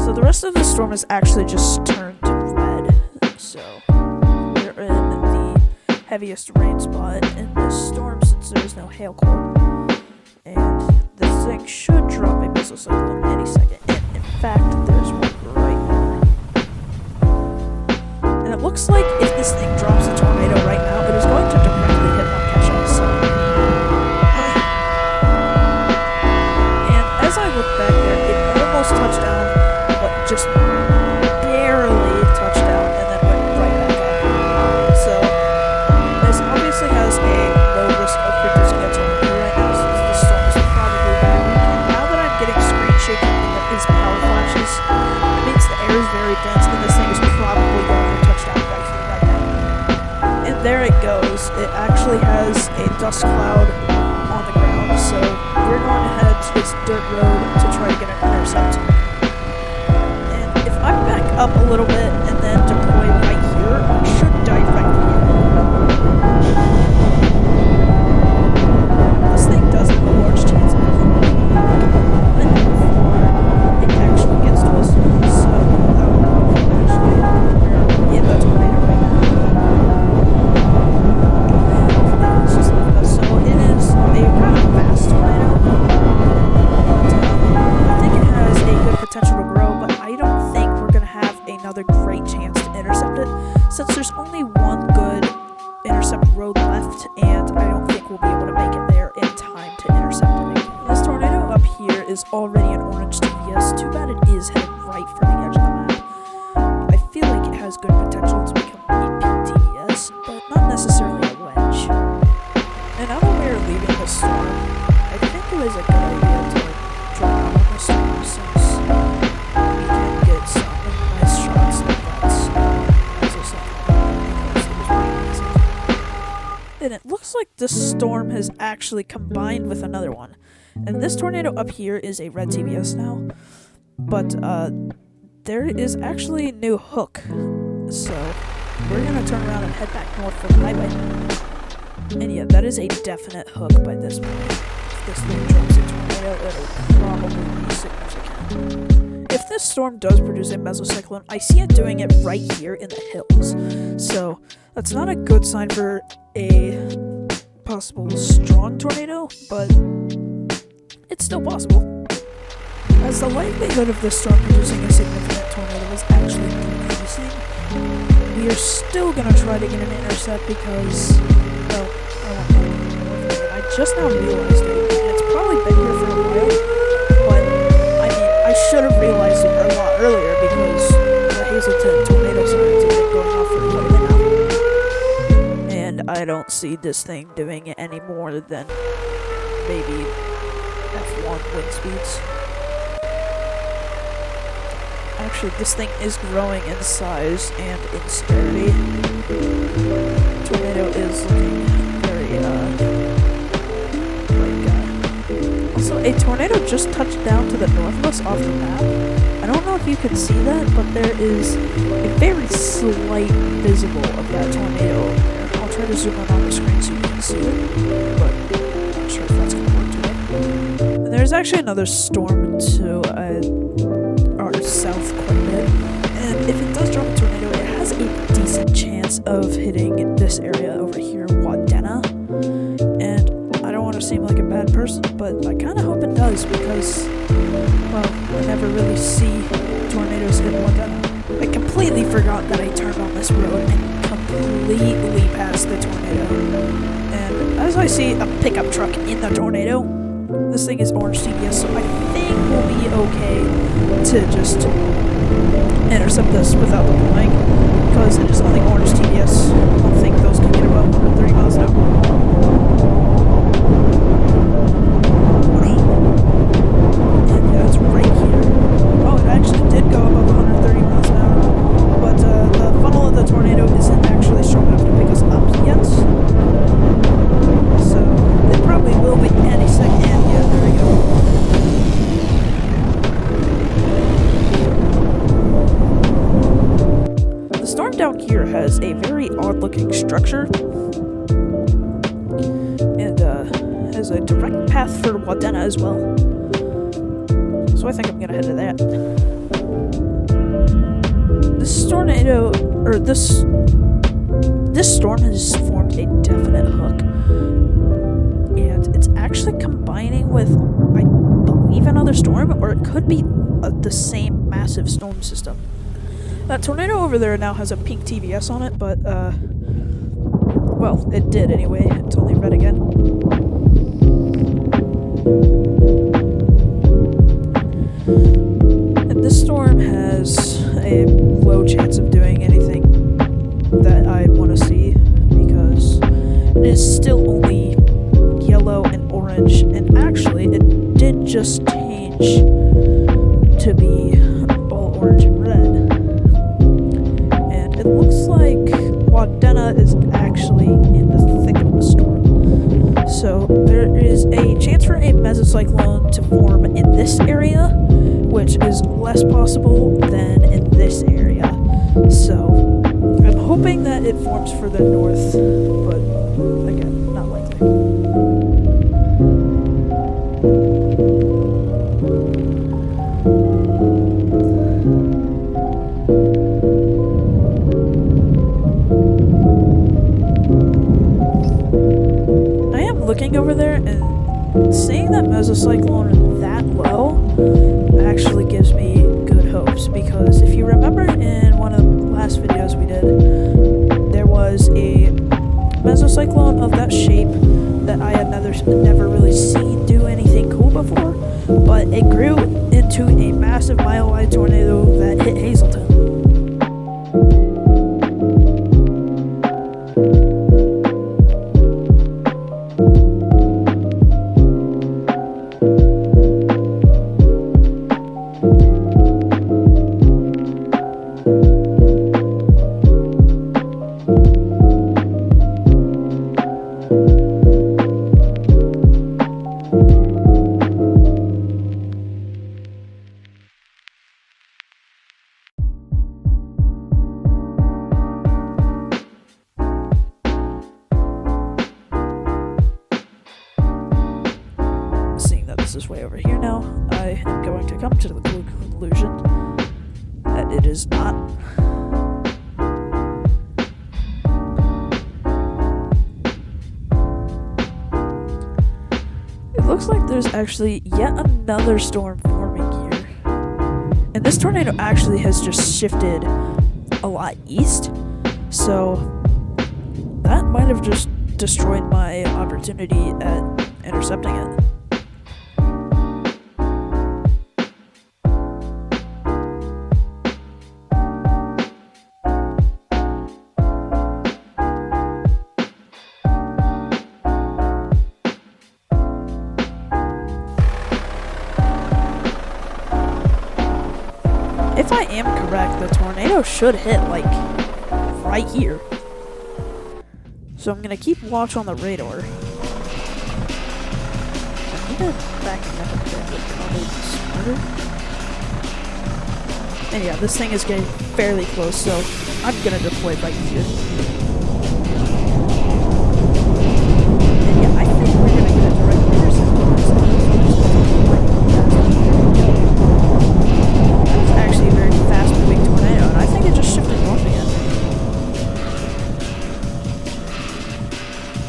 So the rest of the storm has actually just turned red. So we're in the heaviest rain spot in this storm since there is no hail core. And this thing should drop a missile cyclone any second. And in fact, there's one right now. And it looks like if this thing drops a tornado right now, it is going to directly hit Mount So. And as I look back there, it almost touched down, but just barely touched down and then went right back up. So this obviously has a low risk of producing a tornado right now, since the storm is probably very weak. And now that I'm getting screen shaking and these power flashes, it means the air is very dense and this thing is probably going to touch down right here, right now. And there it goes. It actually has a dust cloud on the ground, so we're going to head to this dirt road to try to get an intercept. And if I back up a little bit and then deploy right here, I should directly hit it. This thing does have a large chance of it actually gets to us, so actually in the tornado right now. So it is a kind of fast tornado. I think it has a good potential to grow, but I don't think we're going to have another great chance to intercept it, since there's only one good intercept road left, and I don't think we'll be able to make it there in time to intercept it. This tornado up here is already an orange TVS. Too bad it is headed right for the edge of the map. I feel like it has good potential to become a PTVS, but not necessarily a wedge. And now that we're leaving the storm, I think it is a good idea to drop out on the storm, since we can get some nice shots like that. And it looks like this storm has actually combined with another one. And this tornado up here is a red TVS now, but there is actually a new hook. So we're gonna turn around and head back north for the highway. And yeah, that is a definite hook by this point. If this thing drops a tornado, it'll probably be significant. If this storm does produce a mesocyclone, I see it doing it right here in the hills. So that's not a good sign for a possible strong tornado, but it's still possible. As the likelihood of this storm producing a significant tornado is actually decreasing, we are still going to try to get an intercept because, well, I just now realized it, and it's probably been here for a while, but, I mean, I should have realized it a lot earlier because the Hazelton tornado sirens have been going off for quite a bit now. And I don't see this thing doing it any more than maybe F1 wind speeds. Actually, this thing is growing in size and in severity. Tornado is looking very, also, a tornado just touched down to the north of us off the map. I don't know if you can see that, but there is a very slight visible of that tornado over there. I'll try to zoom in on the screen so you can see it, but I'm not sure if that's going to work today. And there's actually another storm to our south quite a bit, and if it does drop a tornado, it has a decent chance of hitting this area over here, Wadena. And I don't want to seem like a bad person, but I kind of hope it does because, well, I never really see tornadoes hit Wadena. I completely forgot that I turned on this road and completely passed the tornado. And as I see a pickup truck in the tornado, this thing is orange TVS, so I think we'll be okay to just intercept this without deploying, because it is only orange TVS. I don't think those can get above 130 miles an hour. And yeah, it's right here. Oh, it actually did go above 130 miles an hour, but the funnel of the tornado isn't actually strong enough to pick us up yet. So it probably will be any second. And yeah, there we go. The storm down here has a very odd-looking structure, and has a direct path for Wadena as well. So I think I'm gonna head to that. This tornado, or this storm has formed a definite hook. And it's actually combining with, I believe, another storm, or it could be the same massive storm system. That tornado over there now has a pink TVS on it, but, well, it did anyway. It's only red again. And this storm has a low chance of doing anything that I'd want to see, because it is still only yellow and orange, and actually it did just change to be all orange and red. And it looks like Wadena is actually in the thick of the storm. So there is a chance for a mesocyclone to form in this area, which is less possible than in this area. So I'm hoping that it forms further north, but again, not likely. I am looking over there, and seeing that mesocyclone that low actually gives me good hopes, because if you remember in one of the last videos we did, there was a mesocyclone of that shape that I had never really seen do anything cool before, but it grew into a massive mile-wide tornado that hit Hazleton. This is way over here now. I am going to come to the conclusion that it is not. It looks like there's actually yet another storm forming here. And this tornado actually has just shifted a lot east, so that might have just destroyed my opportunity at intercepting it. If I am correct, the tornado should hit, like, right here. So I'm gonna keep watch on the radar. I think that backing up a bit would probably be smarter. And yeah, this thing is getting fairly close, so I'm gonna deploy right here. And yeah, I think we're gonna get a direct intercept on this. That's actually a very fast-moving tornado, and I think it just shifted north again.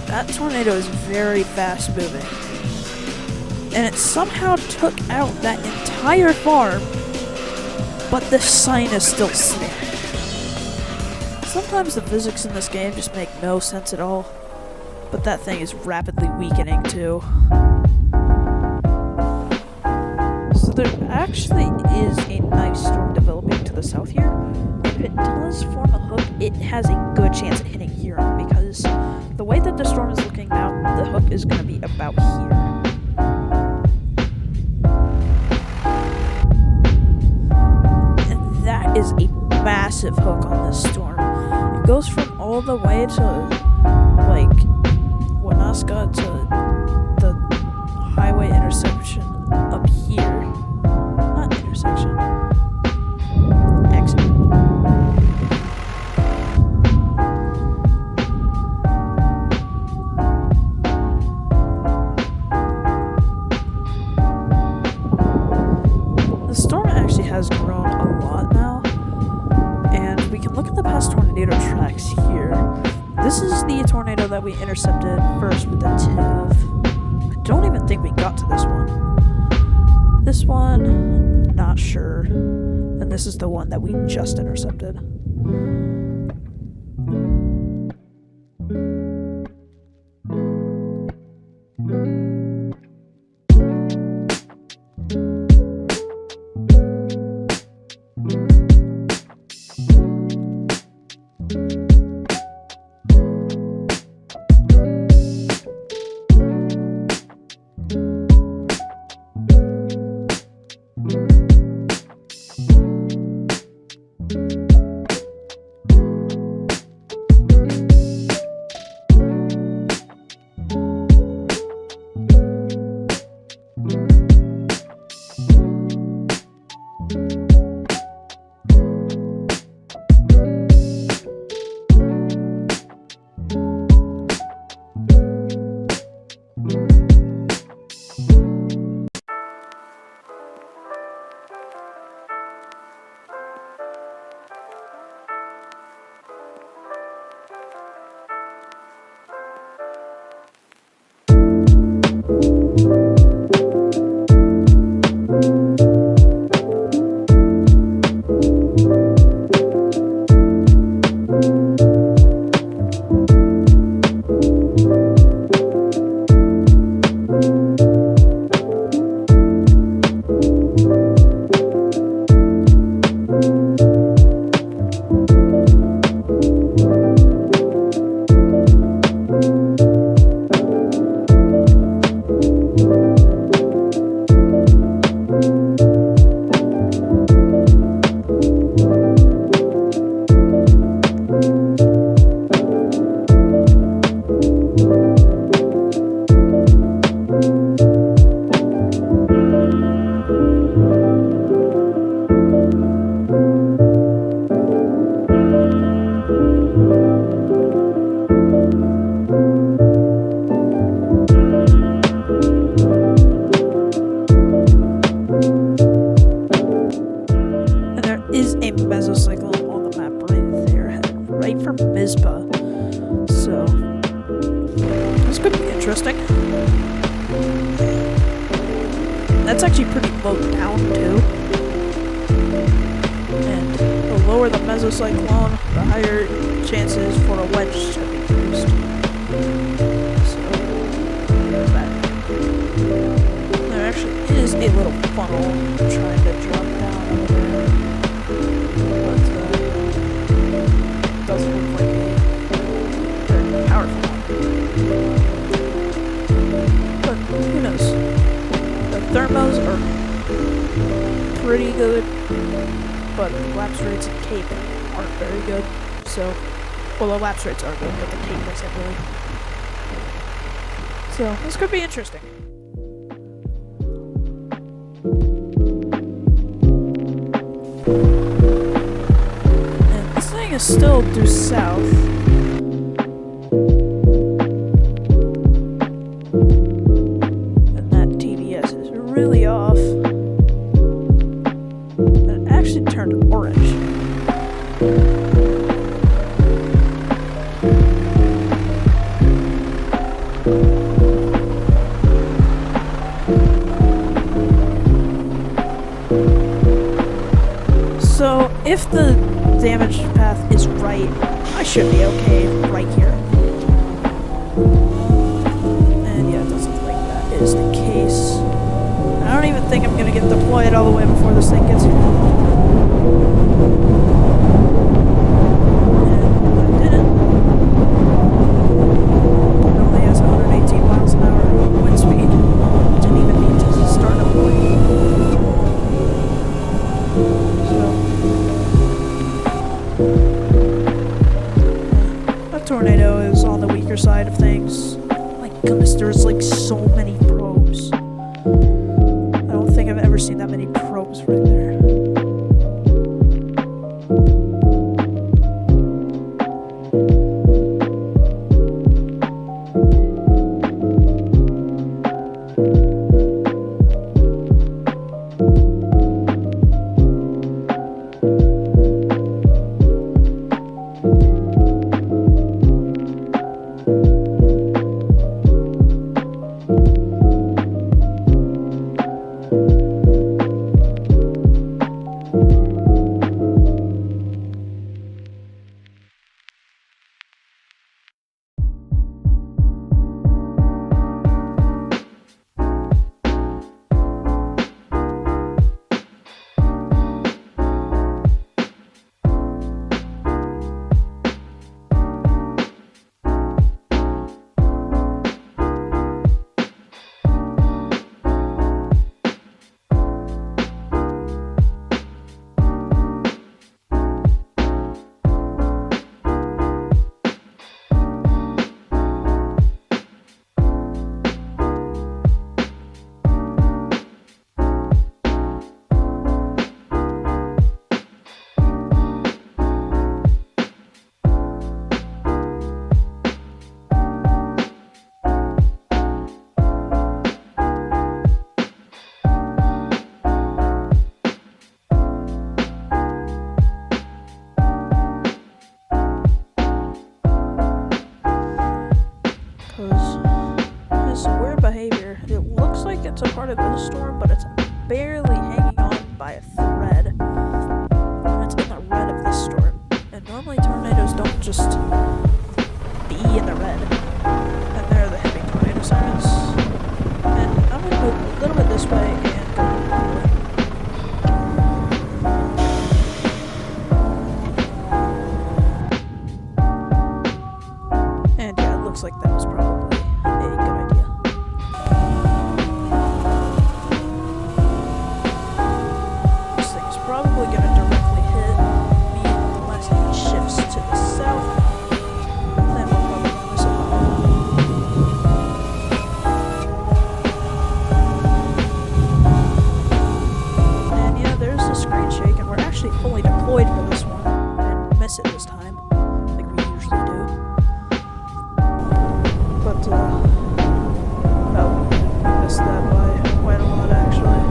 That tornado is very fast-moving. And it somehow took out that entire farm, but the sign is still standing. Sometimes the physics in this game just make no sense at all, but that thing is rapidly weakening too. So there actually is a nice storm developing to the south here. If it does form a hook, it has a good chance at hitting Huron, because the way that the storm is looking now, the hook is going to be about here. That is a massive hook on this storm. It goes from all the way to, like, Wanaska to the highway intersection up here. Not intersection. Exit. The storm actually has has grown a lot now. And we can look at the past tornado tracks here. This is the tornado that we intercepted first with the TIV. I don't even think we got to this one. This one, not sure. And this is the one that we just intercepted. So, this could be interesting. That's actually pretty low down, too. And the lower the mesocyclone, the higher chances for a wedge to be produced. So, there's that. There actually is a little funnel trying to drop down over there. But, doesn't look like a very powerful one. But, who knows? The thermos are pretty good, but the lapse rates and cape aren't very good. So, well, the lapse rates are good, but the cape isn't really. So, this could be interesting. And this thing is still due south. Really off, and it actually turned orange. So if the damage path is right, I should be okay right here. And yeah, it doesn't look like that is the case. I don't even think I'm going to get deployed all the way before this thing gets here. And I didn't. It only has 118 miles an hour wind speed. Didn't even need to start a plane. So, that tornado is on the weaker side of things. My goodness, there's like so many probes. I don't think I've ever seen that many probes right there. think it's a part of this storm, but it's barely hanging on by a thread. And it's in the red of this storm. And normally tornadoes don't just be in the red. And they're the heavy tornado sirens. And I'm going to move a little bit this way and go north. And yeah, it looks like that was probably a good idea. This thing is probably going to directly hit me unless it shifts to the south. Then we'll probably miss it. And yeah, there's the screen shake, and we're actually fully deployed for this one and miss it this time, like we usually do. But, oh, I missed that by quite a lot, actually.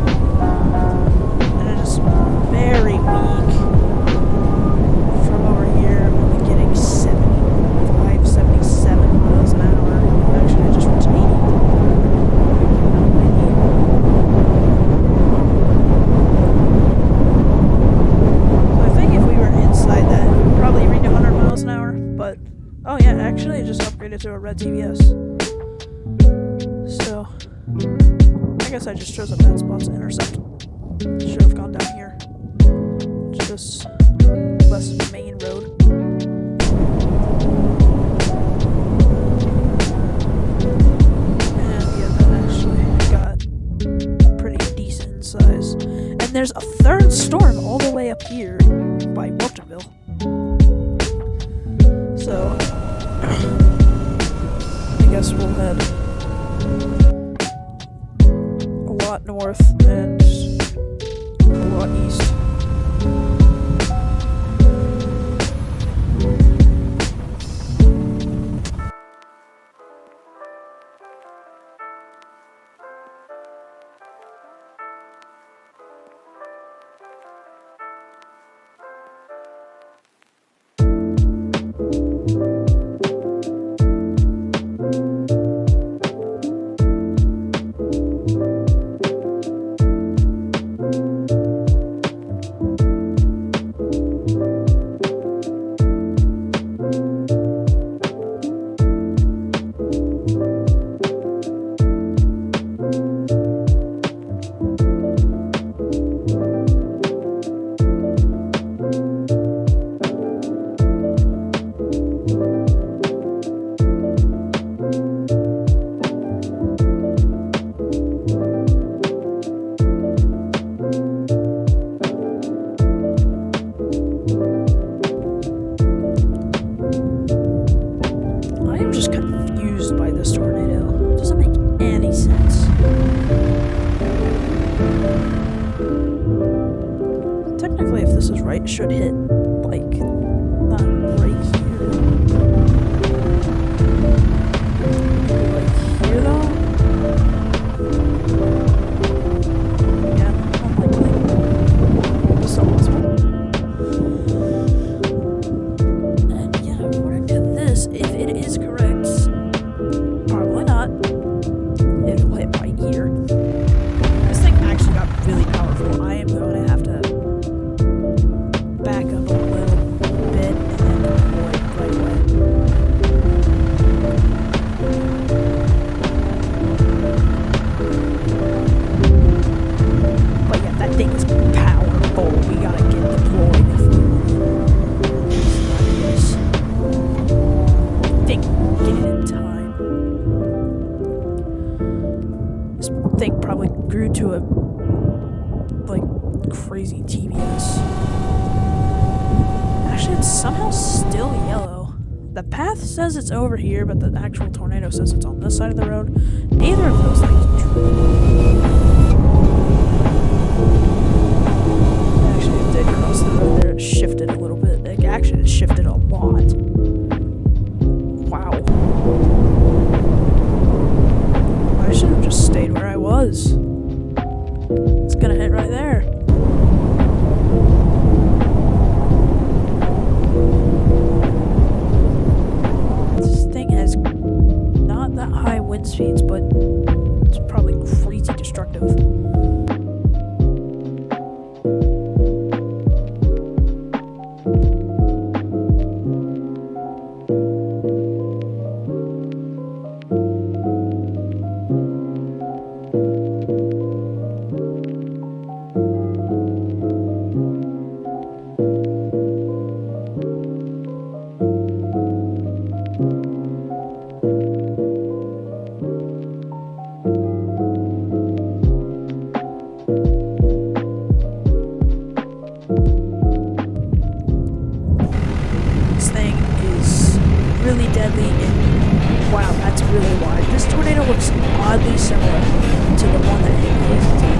And it is very weak from over here. We'll be getting 75, 77 miles an hour. Actually, I just reached 80. So I think if we were inside that, we'd probably reach 100 miles an hour, but oh yeah, actually it just upgraded to a red TVS. So, I guess I just chose a bad spot to intercept. Should have gone down here. Just less main road. And yeah, that actually got pretty decent size. And there's a third storm all the way up here by Waterville. So, I guess we'll head a lot north and a lot east. Technically, if this is right, it should hit, like, not right here. Like here, though? Yeah, unlikely. Just so possible. And yeah, according to this, if it is correct, probably not. It'll hit right here. This thing actually got really powerful. I am going to have to back up a little bit and then deploy right away. But yeah, that thing is powerful. We gotta get deployed if we want this. I think we'll get it in time. This thing probably grew to a like crazy TVS. Actually, it's somehow still yellow. The path says it's over here, but the actual tornado says it's on this side of the road. Neither of those things are true. Actually, it did cross the road there. It shifted a little bit. Actually, it shifted a lot. Wow. I should have just stayed where I was. It's gonna hit right there. This thing has not that high wind speeds, but it's probably crazy deadly. Wow, that's really wide. This tornado looks oddly similar to the one that hit Hazelton.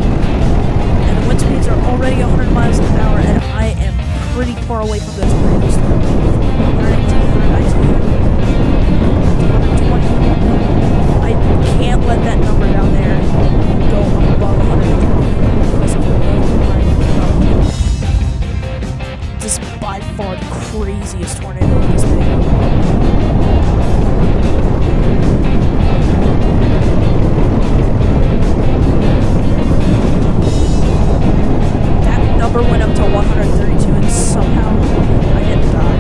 And the wind speeds are already 100 miles an hour, and I am pretty far away from the tornadoes. 118, 119, 120. I can't let that number down there go above 120 because of the This is by far the craziest tornado in this video. That number went up to 132 and somehow I didn't die.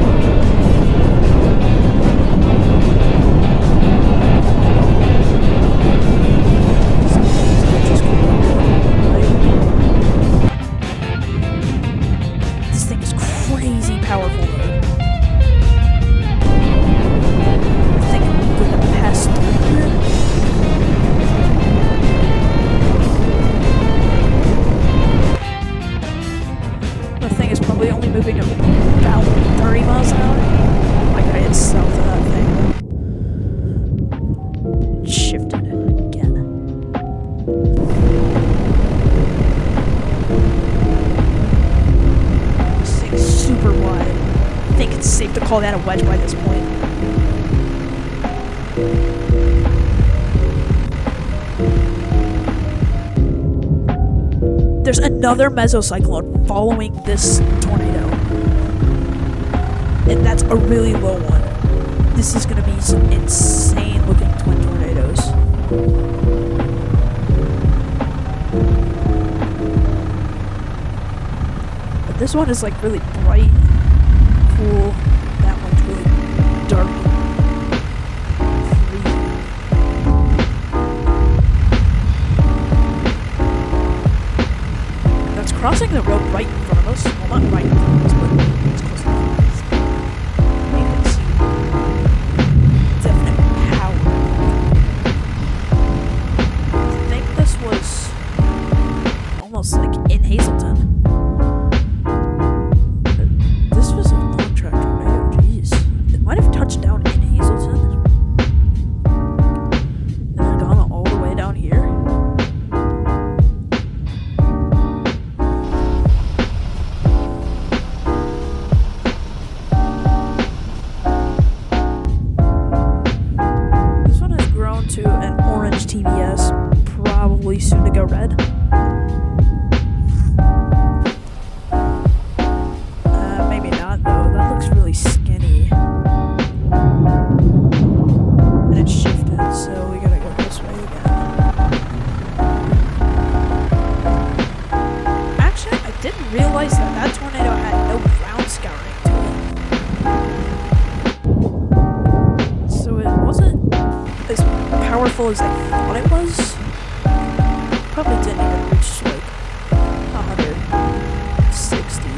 This thing is crazy powerful though. I think I'm gonna pass through here. The thing is probably only moving about 30 miles an hour. I gotta hit south of that thing. It shifted again. This thing's super wide. I think it's safe to call that a wedge by this point. There's another mesocyclone following this tornado. And that's a really low one. This is gonna be some insane looking twin tornadoes. But this one is like really bright, cool. That one's really dark. Crossing the road right in front of us. Well, not right in front of us, but it's close enough. You can see definite power. I think this was almost like in Hazelton. This was a long track tornado, jeez. It might have touched down in Hazelton. And then gone all the way down here. To an orange TBS, probably soon to go red. Maybe not though, that looks really skinny. And it shifted, so we gotta go this way again. Actually, I didn't realize that tornado had no ground scouring to it. So it wasn't as powerful as I thought it was. Probably didn't even reach like 160.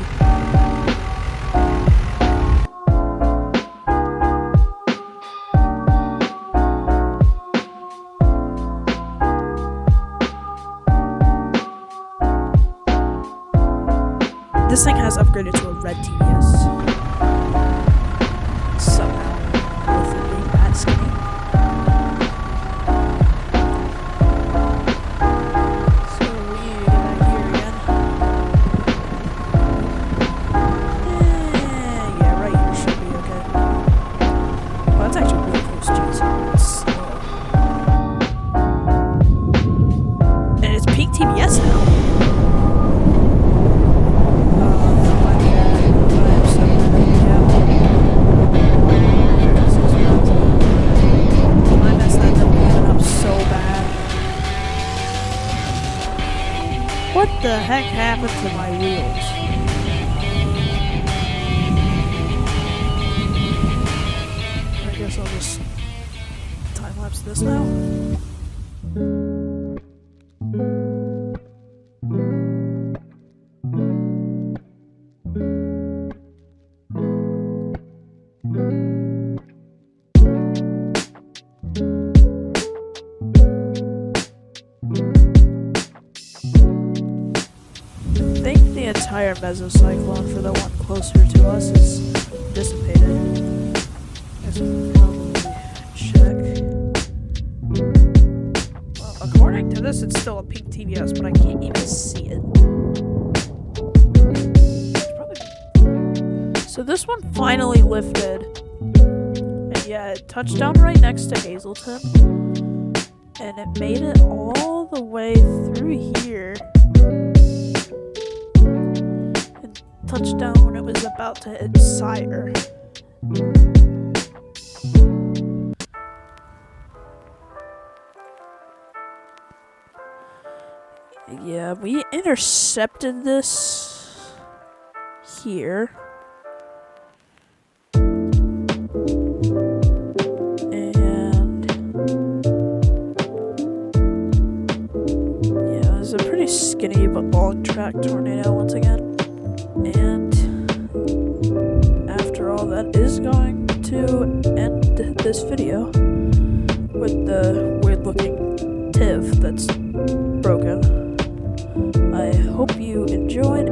This thing has upgraded to a red TBS. Somehow, with it being that skinny. TBS now. I messed that up so bad. What the heck happened to my wheels? I guess I'll just time-lapse this now. The entire mesocyclone for the one closer to us is dissipated. There's a problem. According to this, it's still a pink TVS, but I can't even see it. So this one finally lifted. And yeah, it touched down right next to Hazleton. And it made it all the way through here. And touched down when it was about to hit Sire. Yeah, we intercepted this here. And yeah, it was a pretty skinny but long track tornado once again. And after all, that is going to end this video with the weird looking TIV that's broken. I hope you enjoyed,